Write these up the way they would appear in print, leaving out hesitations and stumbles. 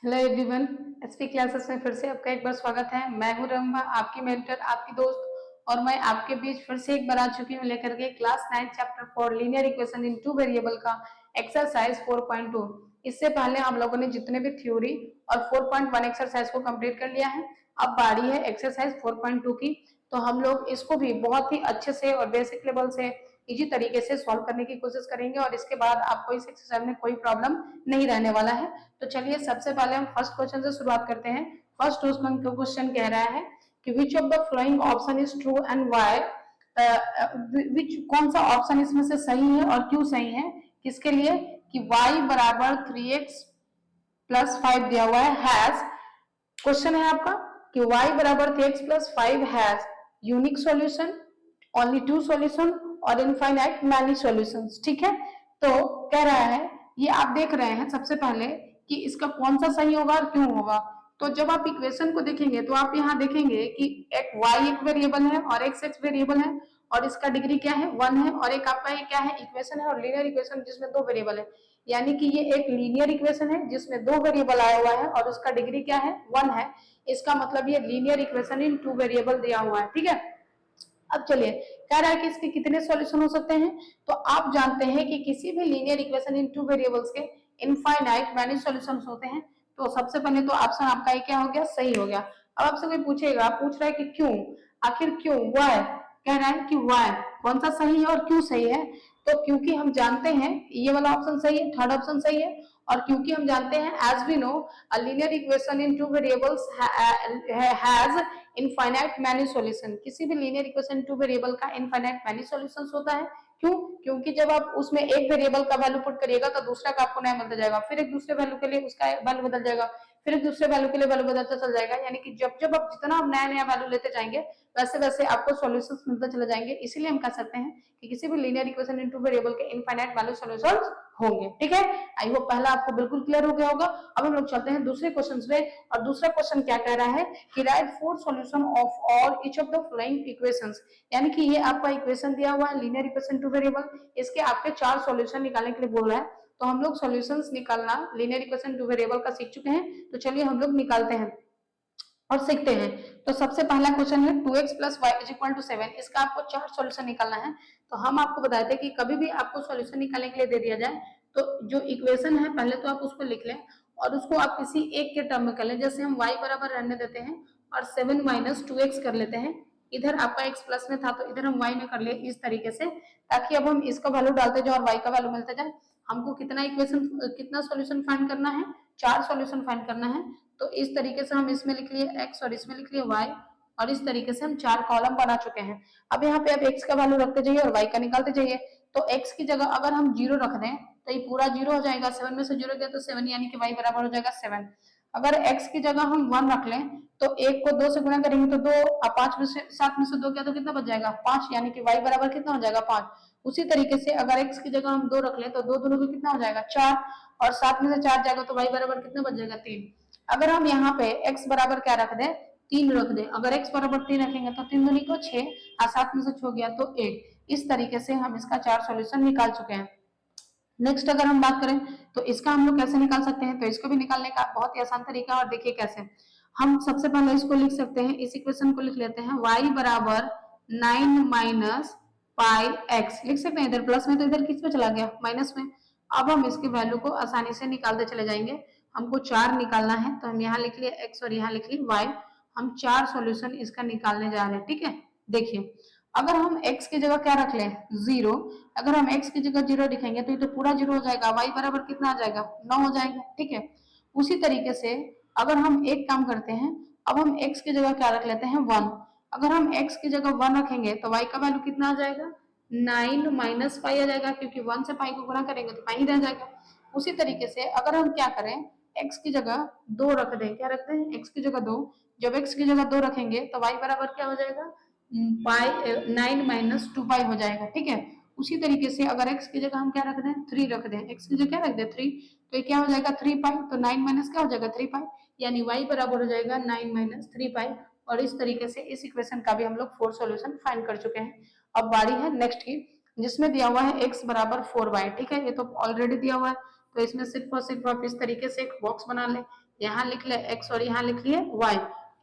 Hello everyone, SP classes में फिर से आपका एक बार स्वागत है। मैं हूं रंभा, आपकी मेंटर, आपकी दोस्त, और मैं आपके बीच फिर से एक बार आ चुकी हूं लेकर के class 9 chapter 4 linear equation in to variable का एक्सरसाइज 4.2। इससे पहले हम लोगों ने जितने भी थ्योरी और 4.1 एक्सरसाइज को कंप्लीट कर लिया है। अब बारी है एक्सरसाइज 4.2 की। तो हम लोग इसको भी बहुत ही अच्छे से और बेसिक लेवल से इजी तरीके से सॉल्व करने की कोशिश करेंगे और इसके बाद आपको इस एक्सरसाइज में कोई प्रॉब्लम नहीं रहने वाला है। तो चलिए सबसे पहले हम फर्स्ट क्वेश्चन से शुरुआत करते हैं। फर्स्ट क्वेश्चन कह रहा है कि which of the following option is true and why. Which कौन सा ऑप्शन इसमें से सही है और क्यों सही है, किसके लिए, कि y बराबर 3x प्लस 5 दिया हुआ है, हैज, क्वेश्चन है आपका कि y बराबर 3x plus 5 has unique solution, only two solution और इनफाइनाइट मैनी सॉल्यूशंस। ठीक है, तो कह रहा है, ये आप देख रहे हैं सबसे पहले कि इसका कौन सा सही होगा और क्यों होगा। तो जब आप इक्वेशन को देखेंगे तो आप यहाँ देखेंगे कि एक y एक वेरिएबल है और x वेरिएबल है और इसका डिग्री क्या है, 1 है, और एक आपका ये क्या है, इक्वेशन है और लीनियर इक्वेशन जिसमें दो वेरिएबल है, यानी कि ये एक लीनियर इक्वेशन है जिसमें दो वेरिएबल आया हुआ है और उसका डिग्री क्या है, 1 है। इसका मतलब ये linear equation in two variable दिया हुआ है। ठीक है, अब चलिए, कह रहा है कि इसके कितने सॉल्यूशन हो सकते हैं। तो आप जानते हैं कि किसी भी linear equation in two variables के इनफाइनाइट मैनी सॉल्यूशंस होते हैं। तो सबसे पहले तो ऑप्शन आपका ये क्या हो गया, सही हो गया। अब आपसे कोई पूछेगा, पूछ रहा है कि क्यों, आखिर क्यों, व्हाई, कह रहा है कि व्हाई कौन सा सही है और क्यों सही है। तो क्योंकि हम जानते हैं ये वाला ऑप्शन सही है, थर्ड ऑप्शन सही है, और क्योंकि हम जानते हैं as we know a linear equation in two variables has infinite many solution, किसी भी लीनियर इक्वेशन टू वेरिएबल का इनफाइनाइट मैनी सॉल्यूशंस होता है। क्यों, क्योंकि जब आप उसमें एक वेरिएबल का वैल्यू पुट करिएगा तो दूसरा का आपको नया मिलता जाएगा, फिर एक दूसरे वैल्यू के लिए उसका वैल्यू बदल जाएगा, फिर एक दूसरे वैल्यू के लिए वैल्यू बदलता चल जाएगा, यानी कि जब जब आप जितना आप नया नया वैल्यू लेते जाएंगे वैसे वैसे आपको सॉल्यूशंस मिलते चले जाएंगे। इसीलिए हम कह सकते हैं कि किसी भी linear equation in two variable के इनफाइनाइट वैल्यू सॉल्यूशंस होंगे। ठीक है, आई होप पहला आपको बिल्कुल क्लियर हो गया होगा। अब हम लोग चलते हैं दूसरे क्वेश्चन पे, और दूसरा क्वेश्चन क्या कह रहा है कि right four solution of all each of the following equations, यानी कि ये आपका इक्वेशन दिया हुआ है लीनियर इक्वेशन टू वेरिएबल, इसके आपके चार सॉल्यूशन निकालने के लिए बोल रहा है। तो हम लोग सॉल्यूशंस निकालना लीनियर इक्वेशन टू वेरिएबल का सीख चुके हैं, तो चलिए हम लोग निकालते हैं और सीखते हैं। तो सबसे पहला क्वेश्चन है 2x plus Y is equal to 7, इसका आपको चार सॉल्यूशन निकालना है। तो हम आपको बताए थे कि कभी भी आपको सॉल्यूशन निकालने के लिए दे दिया जाए तो जो इक्वेशन है पहले तो आप उसको लिख लें और उसको आप किसी एक के टर्म में कर लें। जैसे हम y बराबर रहने देते हैं और 7 माइनस 2x कर लेते हैं, इधर आपका x प्लस में था तो इधर हम y में कर ले इस तरीके से, ताकि अब हम इसका वैल्यू डालते जाए और y का वैल्यू मिलता जाए। हमको कितना इक्वेशन, कितना सॉल्यूशन फाइंड करना है, चार सॉल्यूशन फाइंड करना है। तो इस तरीके से हम इसमें लिख लिए x और इसमें लिख लिए y, और इस तरीके से हम चार कॉलम बना चुके हैं। अब यहाँ पे आप x का वैल्यू रखते जाइए और y का निकालते जाइए। तो x की जगह अगर हम 0 रख दें तो ये पूरा 0 हो जाएगा, 7 में से 0 गया तो 7, यानी कि y बराबर हो जाएगा 7। अगर x की जगह हम 1 रख लें तो 1 को 2 से गुणा करेंगे तो 2, 5 में से 7 में से 2 गया तो कितना बच जाएगा 5, यानी कि y बराबर कितना हो जाएगा 5। उसी तरीके से अगर x की जगह हम 2 रख लें तो 2 दूनी को कितना हो जाएगा 4, और 7 में से 4 जाएगा तो y बराबर कितना बच जाएगा 3। अगर हम यहाँ पे x बराबर क्या रख दें, 3 रख दें, अगर x बराबर 3 रखेंगे तो 3 दूनी को 6 और 7 में से 6 गया तो 1। इस तरीके से हम इसका चार सॉल्यूशन निकाल चुके हैं। नेक्स्ट अगर हम बात करें तो इसका हम लोग कैसे निकाल सकते हैं, तो इसको भी निकालने का बहुत ही आसान तरीका है और देखिए कैसे। हम सबसे पहले इसको लिख सकते हैं, इस इक्वेशन को लिख लेते हैं y बराबर 9 माइनस पाई एक्स, लिख सकते हैं, इधर प्लस में तो इधर किस में चला गया, माइनस में। अब हम इसकी वैल्यू को आसानी से निकालते चले जाएंगे। हमको चार निकालना है तो हम यहाँ लिख लिए x और यहाँ लिख लिए y। हम चार सॉल्यूशन इसका निकालने जा रहे हैं। ठीक है, देखिए अगर हम x की जगह क्या रख लें 0, अगर हम x की जगह 0 लिखेंगे तो ये तो पूरा 0 हो जाएगा, y बराबर कितना आ जाएगा 9 हो जाएगा। ठीक है, उसी तरीके से अगर हम एक काम करते हैं, अब हम x की जगह क्या रख लेते हैं 1। अगर हम x की जगह 1 रखेंगे तो y का वैल्यू कितना आ जाएगा 9 माइनस पाई आ जाएगा, क्योंकि 1 से पाई को गुणा करेंगे तो पाई रह जाएगा। उसी तरीके से अगर हम क्या करें, x की जगह 2 रख दें, क्या रखते हैं x की जगह 2, जब x की जगह 2 रखेंगे तो y बराबर क्या हो जाएगा पाई 9 माइनस 2 पाई हो जाएगा। ठीक है, उसी तरीके से अगर x की जगह हम क्या रख दें 3 रख दें, x की जगह क्या रख दें 3, तो ये क्या हो जाएगा 3 पाई, तो 9 माइनस क्या हो जाएगा 3 पाई, यानी y बराबर हो जाएगा 9 माइनस 3 पाई। और इस तरीके से इस इक्वेशन का भी हम लोग 4 सॉल्यूशन फाइंड कर चुके हैं। अब बारी है नेक्स्ट की, जिसमें दिया हुआ है x बराबर 4y। ठीक है, ये तो ऑलरेडी दिया हुआ है, तो इसमें सिर्फ और सिर्फ आप इस तरीके से एक बॉक्स बना लें यहाँ लिख ले x और यहाँ लिख लिए y।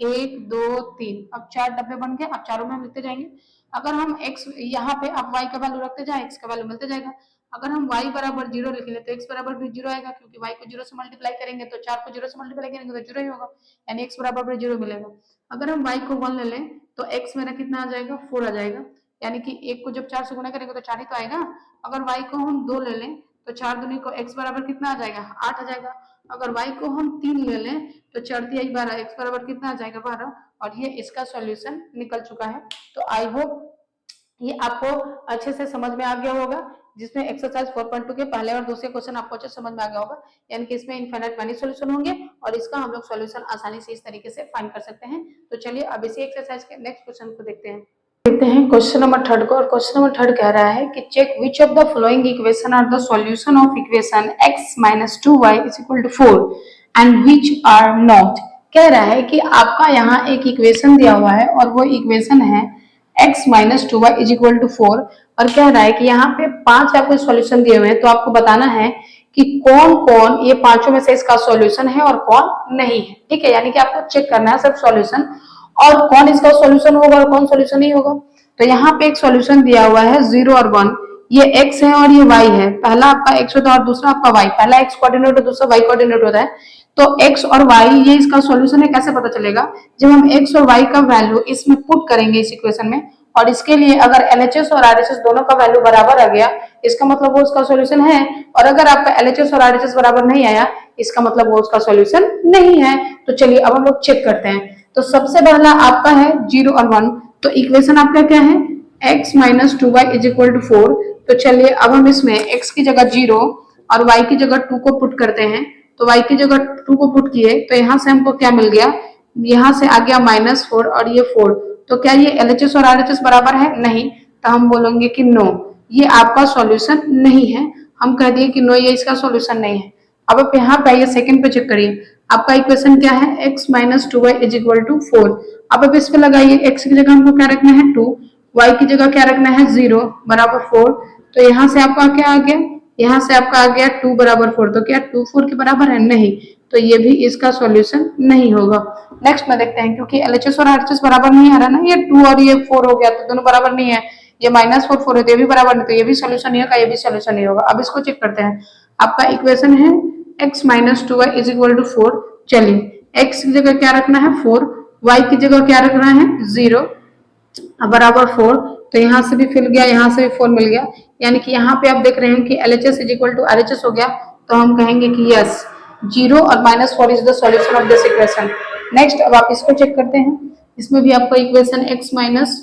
1 2 3, अब 4 डब्बे बन गए। अब चारों में हम लिखते जाएंगे। अगर हम x यहाँ पे अब y का वैल्यू रखते जाए x का वैल्यू मिलते जाएगा। अगर हम y बराबर 0 लिख ले तो x बराबर भी 0 आएगा, क्योंकि y को 0 से मल्टीप्लाई करेंगे तो 4 को 0 से मल्टीप्लाई करेंगे तो 0 ही होगा, यानी x बराबर भी 0 मिलेगा। अगर हम y को 1 ले लें तो x मेरा कितना आ जाएगा, 4 आ जाएगा, यानी कि 1 को जब 4 से गुणा करेंगे तो 4 ही तो आएगा। अगर y को हम 2 ले लें तो 4 दूनी को x बराबर कितना आ जाएगा, 8 आ जाएगा। अगर y को हम 3 ले लें तो 4 तिहाई 12, x बराबर कितना आ जाएगा, 12। और ये इसका सॉल्यूशन निकल चुका है। तो आई होप ये आपको अच्छे से समझ में आ गया होगा, जिसमें एक्सरसाइज 4.2 के पहले और दूसरे क्वेश्चन आपको अच्छे समझ में आ गया होगा, यानी कि इसमें इनफाइनाइट मैनी सॉल्यूशन होंगे और इसका हम लोग सॉल्यूशन आसानी से इस तरीके से फाइंड कर सकते हैं। तो चलिए अब इसी एक्सरसाइज के नेक्स्ट क्वेश्चन को देखते हैं। देखते हैं क्वेश्चन नंबर 3 को। और क्वेश्चन नंबर 3 कह रहा है कि check which of the following equation are the solution of equation x minus 2y is equal to 4 and which are not। कह रहा है कि आपका यहाँ एक इक्वेशन दिया हुआ है और वो इक्वेशन है x minus 2y is equal to 4 और कह रहा है कि यहाँ पे 5 आपको सॉल्यूशन दिए हुए हैं, तो आपको बताना है कि कौन कौन ये पांचों में से इसका सॉल्यूशन है और कौन नहीं है। ठीक है, यानी कि आपको चेक करना है सब सॉल्यूशन और कौन इसका सॉल्यूशन होगा और कौन सॉल्यूशन नहीं होगा। तो यहाँ पे एक सॉल्यूशन दिया हुआ है 0 और 1, ये x है और ये y है। पहला आपका x होता है और दूसरा आपका y। पहला x कोऑर्डिनेट और दूसरा y कोऑर्डिनेट होता है। तो x और y ये इसका सॉल्यूशन है। कैसे पता चलेगा, जब हम x और y का वैल्यू इसमें पुट करेंगे इस इक्वेशन में, और इसके लिए अगर LHS और RHS दोनों का वैल्यू बराबर आ गया, इसका मतलब वो उसका सॉल्यूशन है। और अगर आपका LHS और RHS बराबर नहीं आया, इसका मतलब वो उसका सॉल्यूशन नहीं है। तो चलिए अब हम लोग चेक करते हैं। तो सबसे पहला आपका है 0 और 1, तो इक्वेशन आपका क्या है, x minus 2y is equal to 4। तो चलिए अब हम इसमें x की जगह 0 और y की जगह 2 को पुट करते हैं। तो y की जगह 2 को पुट किए तो यहाँ से हमको क्या मिल गया, यहाँ से आ गया -4 और ये 4। तो क्या ये LHS और RHS बराबर है, नहीं। तो हम बोलेंगे कि नो, ये आपका सॉल्यूशन नहीं है। हम कह दिए कि नो, ये इसका सॉल्यूशन नहीं है। अब आप यहाँ पे आइए सेकंड पे चेक करिए। आपका इक्वेशन क्या है, x minus 2y is equal to 4। अब इस पे लगाइए, x की जगह हमको क्या रखना है 2, y की जगह क्या रखना है 0 बराबर 4। तो यहाँ से आपका क्या आ गया, यहाँ से आपका आ गया 2 बराबर 4। तो क्या 2 4 के बराबर है, नहीं। तो ये भी इसका सॉल्यूशन नहीं होगा। नेक्स्ट में देखते हैं, क्योंकि LHS और RHS बराबर नहीं आ रहा ना, ये 2 और ये 4 हो गया तो दोनों बराबर नहीं है। ये -4 4 है तो ये भी बराबर नहीं, तो ये भी सॉल्यूशन नहीं होगा, ये भी सॉल्यूशन नहीं होगा। अब इसको चेक करते हैं। आपका इक्वेशन है x minus 2y is equal to 4। चलिए x की जगह क्या रखना है 4, y की जगह क्या रखना है 0 बराबर 4। तो यहाँ से भी मिल गया, यहाँ से भी 4 मिल गया, यानी कि यहाँ पे आप देख रहे हैं कि LHS is equal to RHS हो गया। तो हम कहेंगे कि यस, 0 और -4 is the solution of this equation. Next अब आप इसको चेक करते हैं। इसमें भी आपका इक्वेशन x minus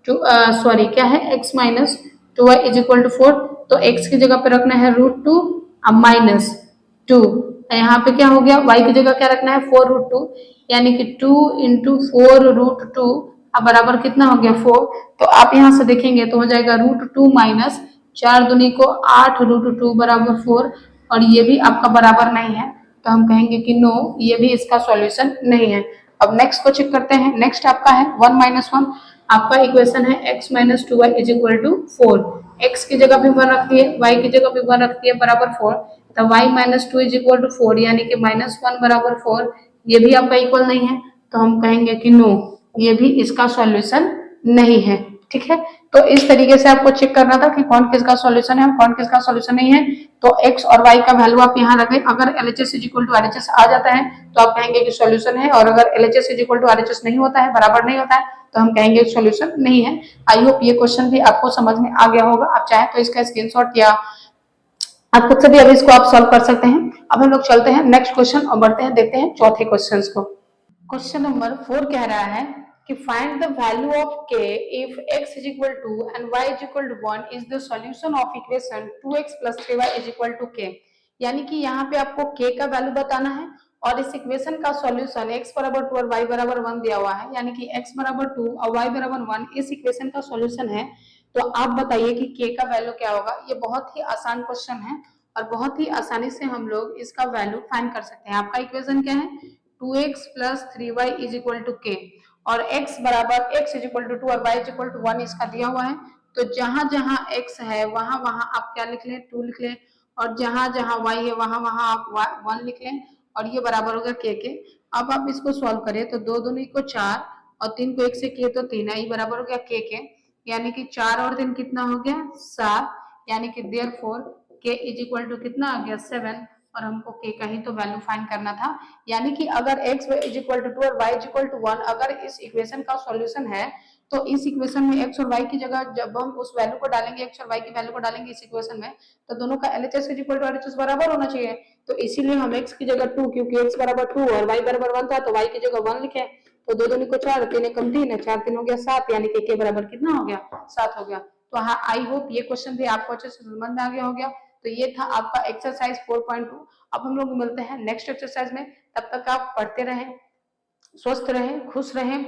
2 सॉरी क्या है, x minus 2y is equal to 4। तो x की जगह पे रखना है √2 अब -2। यहाँ पे क्या हो गया, y की जगह क्या रखना है 4√2, यानी कि 2 into 4√2 अब बराबर कितना हो गया 4। तो आप यहाँ से देखेंगे तो हो जाएगा √2 माइनस 4 दूनी को 8√2 बराबर 4, और ये भी आपका बराबर नहीं है। तो हम कहेंगे कि नो, ये भी इसका सॉल्यूशन नहीं है। अब नेक्स्ट को चेक करते हैं। नेक्स्ट आपका है 1 - 1। आपका इक्वेशन है x minus 2y is equal to 4। x की जगह भी 1 रख दिए, y की जगह भी 1 रख दिए बराबर 4। तो y minus 2 is equal to 4, यानी कि -1 बराबर 4, ये भी आपका इक्वल नहीं है। तो हम कहेंगे कि नो, ये भी इसका सॉल्यूशन नहीं है। ठीक है, तो इस तरीके से आपको चेक करना था कि कौन किसका सॉल्यूशन है और कौन किसका सॉल्यूशन नहीं है। तो x और y का वैल्यू आप यहाँ रखें। अगर LHS is equal to RHS आ जाता है तो आप कहेंगे कि सॉल्यूशन है, और अगर LHS is equal to RHS नहीं होता है, बराबर नहीं होता है, तो हम कहेंगे सॉल्यूशन नहीं है। आई होप ये क्वेश्चन भी आपको समझ में आ गया होगा। आप चाहे तो इसका स्क्रीनशॉट या आप खुद से भी अभी इसको आप सॉल्व कर सकते हैं। अब हम लोग चलते हैं नेक्स्ट क्वेश्चन और बढ़ते हैं, देखते हैं चौथे क्वेश्चन को। क्वेश्चन नंबर 4 कह रहा है कि find the value of k if x is equal to and y is equal to 1 is the solution of equation 2x plus 3y is equal to k। यानी कि यहाँ पे आपको k का वैल्यू बताना है और इस इक्वेशन का सॉल्यूशन x बराबर 2 और y बराबर 1 दिया हुआ है, यानी कि x बराबर 2 और y बराबर 1 इस इक्वेशन का सॉल्यूशन है। तो आप बताइए कि k का वैल्यू क्या होगा। ये बहुत ही आसान क्वेश्चन है और बहुत ही आसानी से हम लोग इसका वैल्यू फाइंड कर सकते हैं। आपका इक्वेशन क्या है, 2x plus 3y is equal to k, और x बराबर x is equal to 2 और y is equal to 1 इसका दिया हुआ है। तो जहां जहां x है वहां वहां आप क्या लिख लें, 2 लिख लें, और जहां जहां y है वहां वहां आप 1 लिख लें, और ये बराबर हो गया के। अब आप इसको सॉल्व करें तो 2 दूनी को 4 और 3 को 1 से किए तो 3, ये बराबर हो गया के। यानी कि 4 और 3 कितना हो गया 7, यानी कि देयरफॉर के इज इक्वल टू कितना आ गया 7, और हमको के का ही तो वैल्यू फाइंड करना था। यानी कि अगर x इज इक्वल टू 2 और y इज इक्वल टू 1 अगर इस इक्वेशन का सॉल्यूशन है, तो इस इक्वेशन में x और y की जगह जब हम उस वैल्यू को डालेंगे, x और y की वैल्यू को डालेंगे इस इक्वेशन में, तो दोनों का LHS is equal to RHS बराबर होना चाहिए। तो इसीलिए हम x की जगह 2, क्योंकि x बराबर 2 और y बराबर 1 था, तो y की जगह 1 लिखे। तो 2 दूनी को 4, 3 एकम 3 है, 4 3 हो गया 7, यानी कि k बराबर कितना हो गया 7 हो गया। तो हाँ, आई होप ये क्वेश्चन भी आपको अच्छे से समझ में आ गया हो गया। तो ये था आपका एक्सरसाइज 4.2। अब हम लोग मिलते हैं नेक्स्ट एक्सरसाइज में, तब तक आप पढ़ते रहें, स्वस्थ रहें, खुश रहें।